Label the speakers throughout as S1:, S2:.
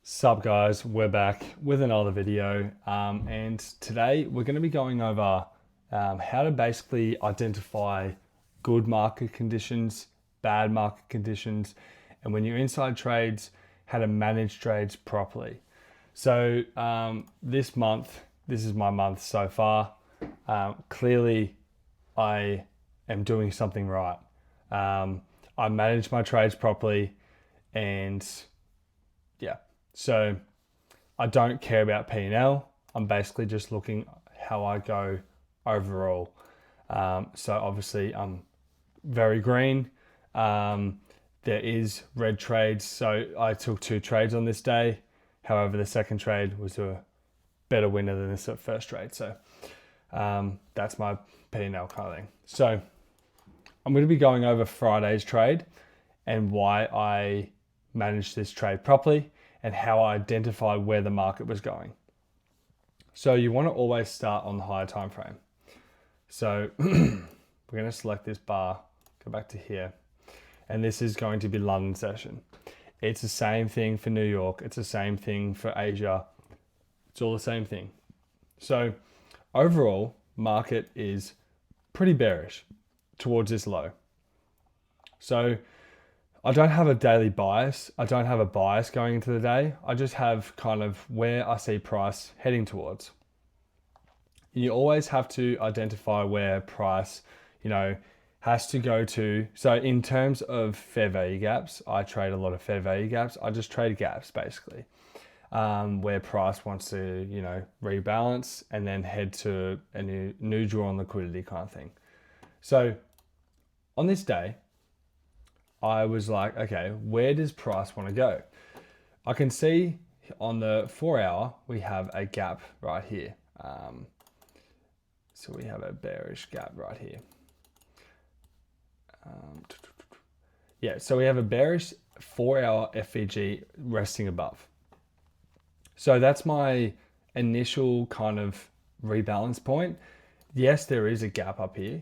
S1: Sup guys, we're back with another video and today we're going to be going over how to basically identify good market conditions, bad market conditions, and when you're inside trades, how to manage trades properly. So this is my month so far. Clearly I am doing something right. I manage my trades properly and yeah. So I don't care about P&L. I'm basically just looking how I go overall. So obviously I'm very green. There is red trades. So I took 2 trades on this day. However, the second trade was a better winner than the first trade. So that's my P&L kind of thing. So I'm going to be going over Friday's trade and why I managed this trade properly and how I identified where the market was going. So you want to always start on the higher time frame. So we're going to select this bar, go back to here, and this is going to be London session. It's the same thing for New York. It's the same thing for Asia. It's all the same thing. So overall, market is pretty bearish towards this low. So I don't have a daily bias. I don't have a bias going into the day. I just have kind of where I see price heading towards. And you always have to identify where price, has to go to. So in terms of fair value gaps, I trade a lot of fair value gaps. I just trade gaps basically, where price wants to, rebalance and then head to a new draw on liquidity kind of thing. So on this day, I was like, okay, where does price want to go? I can see on the 4 hour, we have a gap right here. So we have a bearish gap right here. So we have a bearish 4 hour FVG resting above. So that's my initial kind of rebalance point. Yes, there is a gap up here.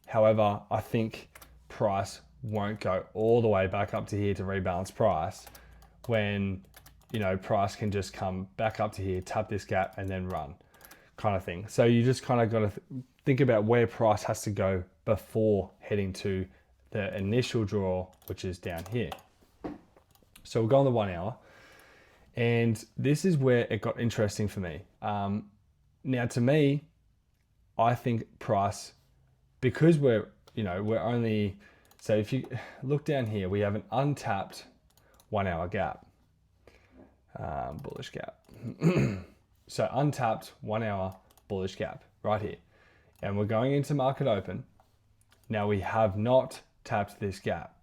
S1: However, I think price won't go all the way back up to here to rebalance price when, price can just come back up to here, tap this gap and then run kind of thing. So you just kind of got to think about where price has to go before heading to the initial draw, which is down here. So we'll go on the 1 hour. And this is where it got interesting for me. Now to me, I think price, because we're only, so if you look down here, we have an untapped 1 hour gap, bullish gap. So untapped 1 hour bullish gap right here. And we're going into market open. Now we have not tapped this gap.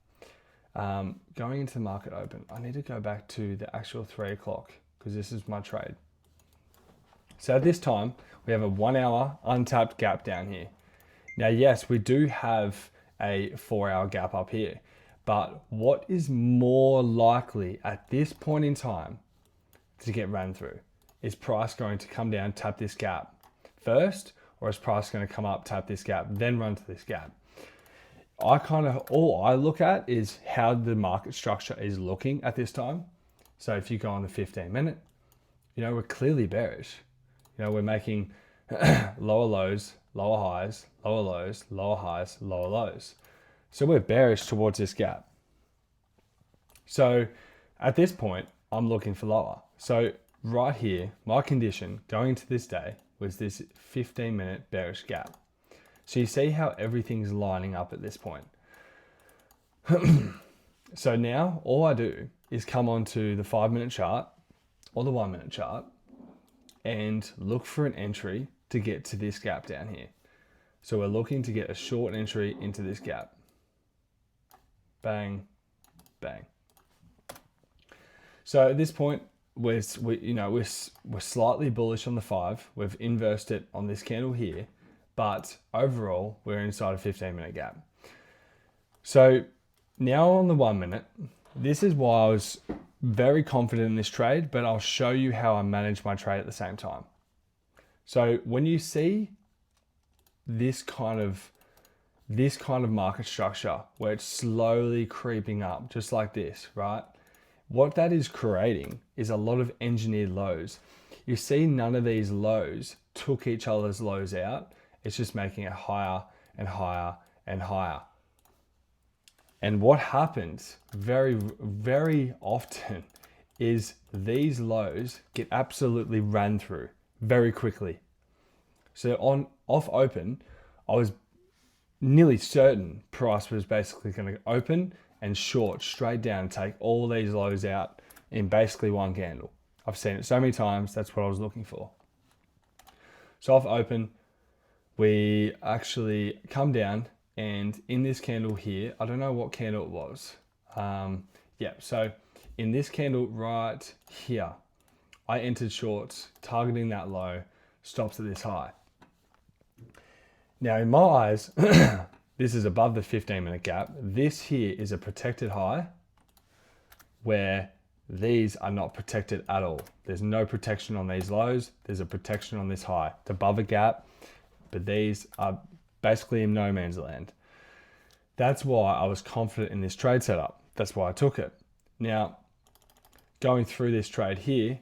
S1: Going into the market open, I need to go back to the actual 3 o'clock because this is my trade. So at this time, we have a 1 hour untapped gap down here. Now, yes, we do have a 4 hour gap up here, but what is more likely at this point in time to get ran through? Is price going to come down, tap this gap first, or is price going to come up, tap this gap, then run to this gap? All I look at is how the market structure is looking at this time. So if you go on the 15 minute, we're clearly bearish. We're making lower lows, lower highs, lower lows, lower highs, lower lows. So we're bearish towards this gap. So at this point, I'm looking for lower. So right here, my condition going into this day was this 15-minute bearish gap. So you see how everything's lining up at this point. So now all I do is come onto the 5-minute chart or the 1-minute chart and look for an entry to get to this gap down here. So we're looking to get a short entry into this gap. Bang, bang. So at this point, we're slightly bullish on the 5. We've inversed it on this candle here, but overall we're inside a 15-minute gap. So now on the 1 minute, this is why I was very confident in this trade, but I'll show you how I manage my trade at the same time. So when you see this kind of market structure where it's slowly creeping up, just like this, right? What that is creating is a lot of engineered lows. You see, none of these lows took each other's lows out. It's just making it higher and higher and higher. And what happens very, very often is these lows get absolutely ran through very quickly. So off open, I was nearly certain price was basically going to open and short straight down and take all these lows out in basically one candle. I've seen it so many times. That's what I was looking for. So off open, we actually come down, and in this candle here, I don't know what candle it was. So in this candle right here, I entered shorts, targeting that low, stops at this high. Now in my eyes, this is above the 15-minute gap. This here is a protected high where these are not protected at all. There's no protection on these lows. There's a protection on this high. It's above a gap, but these are basically in no man's land. That's why I was confident in this trade setup. That's why I took it. Now, going through this trade here,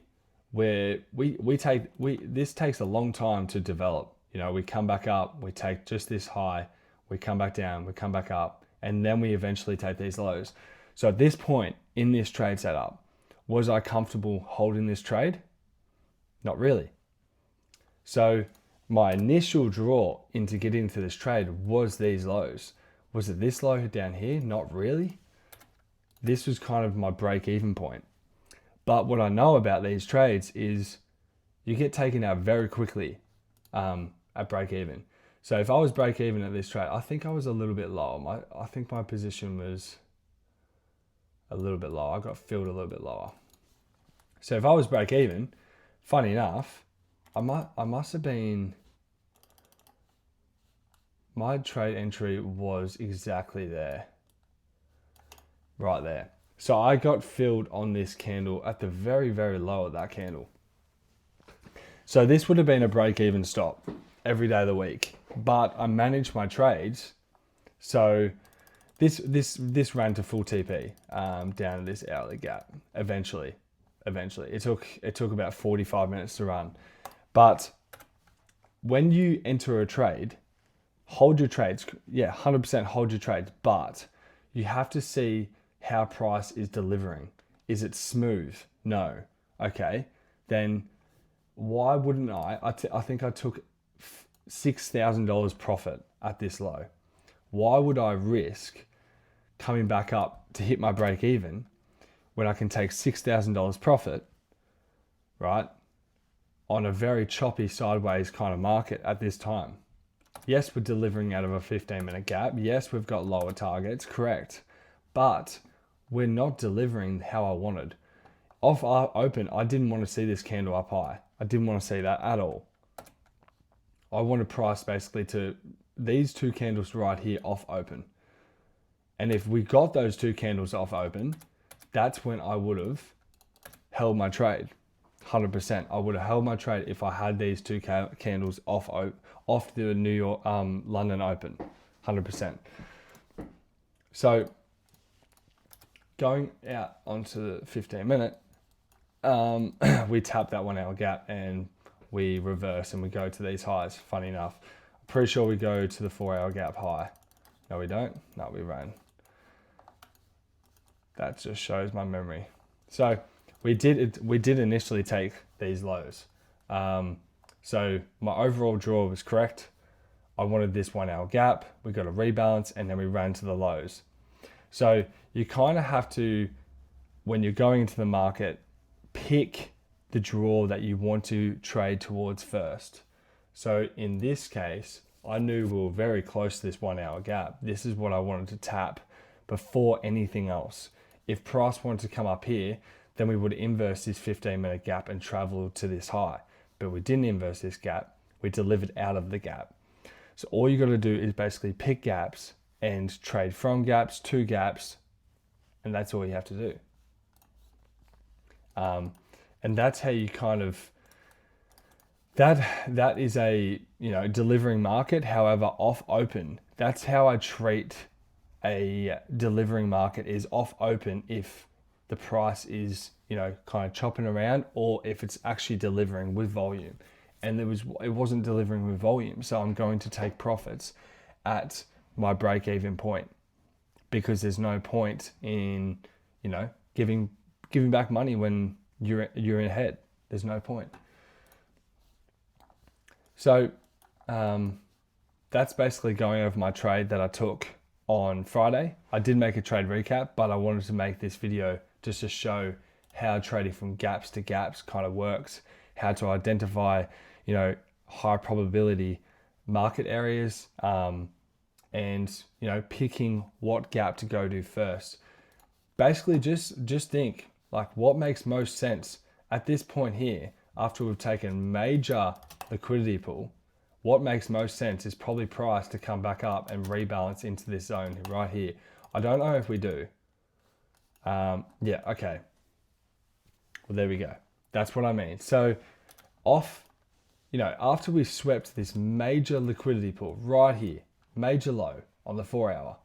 S1: where this takes a long time to develop. You know, we come back up, we take just this high, we come back down, we come back up, and then we eventually take these lows. So at this point in this trade setup, was I comfortable holding this trade? Not really. So my initial draw into getting into this trade was these lows. Was it this low down here? Not really. This was kind of my break-even point. But what I know about these trades is you get taken out very quickly at break-even. So if I was break-even at this trade, I think I was a little bit lower. I think my position was a little bit lower. I got filled a little bit lower. So if I was break-even, funny enough, I must have been, my trade entry was exactly there, right there. So I got filled on this candle at the very, very low of that candle. So this would have been a break-even stop every day of the week, but I managed my trades. So this ran to full TP down to this hourly gap. Eventually, it took about 45 minutes to run. But when you enter a trade, hold your trades. Yeah, 100% hold your trades, but you have to see how price is delivering. Is it smooth? No. Okay. Then why wouldn't I think I took $6,000 profit at this low. Why would I risk coming back up to hit my break even when I can take $6,000 profit, right, on a very choppy sideways kind of market at this time? Yes, we're delivering out of a 15-minute gap. Yes, we've got lower targets, correct. But we're not delivering how I wanted. Off open, I didn't want to see this candle up high. I didn't want to see that at all. I wanted price basically to these two candles right here off open. And if we got those two candles off open, that's when I would have held my trade. 100%. I would have held my trade if I had these two candles off the New York, London open. 100%. So going out onto the 15-minute, we tap that 1 hour gap and we reverse and we go to these highs. Funny enough, I'm pretty sure we go to the 4 hour gap high. No, we don't. No, we ran. That just shows my memory. So we did initially take these lows. So my overall draw was correct. I wanted this 1 hour gap. We got a rebalance and then we ran to the lows. So you kind of have to, when you're going into the market, pick the draw that you want to trade towards first. So in this case, I knew we were very close to this 1 hour gap. This is what I wanted to tap before anything else. If price wanted to come up here, then we would inverse this 15-minute gap and travel to this high. But we didn't inverse this gap. We delivered out of the gap. So all you got to do is basically pick gaps and trade from gaps to gaps, and that's all you have to do. And that's how you kind of, that is a, delivering market. However, off open, that's how I treat a delivering market, is off open. If the price is, kind of chopping around, or if it's actually delivering with volume. And it wasn't delivering with volume, so I'm going to take profits at my break-even point, because there's no point in, giving back money when you're in ahead. There's no point. So that's basically going over my trade that I took on Friday. I did make a trade recap, but I wanted to make this video just to show how trading from gaps to gaps kind of works, how to identify, high probability market areas, and, picking what gap to go to first. Basically, just think, like, what makes most sense at this point here, after we've taken major liquidity pull. What makes most sense is probably price to come back up and rebalance into this zone right here. I don't know if we do. Yeah, okay. Well, there we go. That's what I mean. So after we swept this major liquidity pull right here, major low on the 4 hour,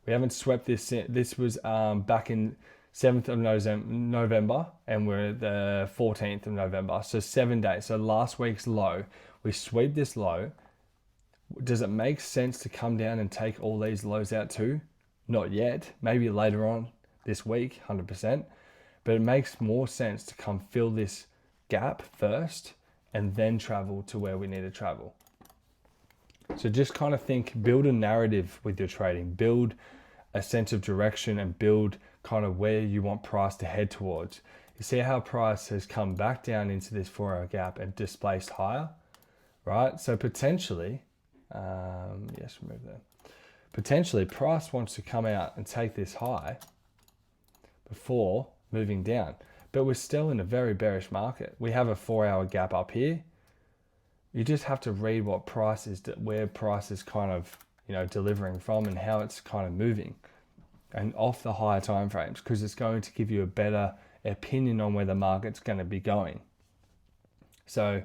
S1: we haven't swept this. This was back in 7th of November, and we're at the 14th of November. So 7 days. So last week's low, we sweep this low. Does it make sense to come down and take all these lows out too? Not yet. Maybe later on this week, 100%. But it makes more sense to come fill this gap first and then travel to where we need to travel. So just kind of build a narrative with your trading, build a sense of direction, and build kind of where you want price to head towards. You see how price has come back down into this 4 hour gap and displaced higher, right? So potentially, remove that. Potentially price wants to come out and take this high before moving down, but we're still in a very bearish market. We have a 4 hour gap up here. You just have to read what price is, where price is kind of, delivering from, and how it's kind of moving, and off the higher time frames, because it's going to give you a better opinion on where the market's going to be going. So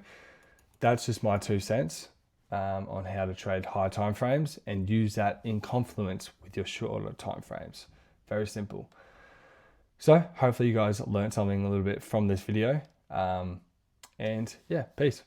S1: that's just my 2 cents on how to trade high time frames and use that in confluence with your shorter time frames. Very simple. So hopefully you guys learned something a little bit from this video. And yeah, peace.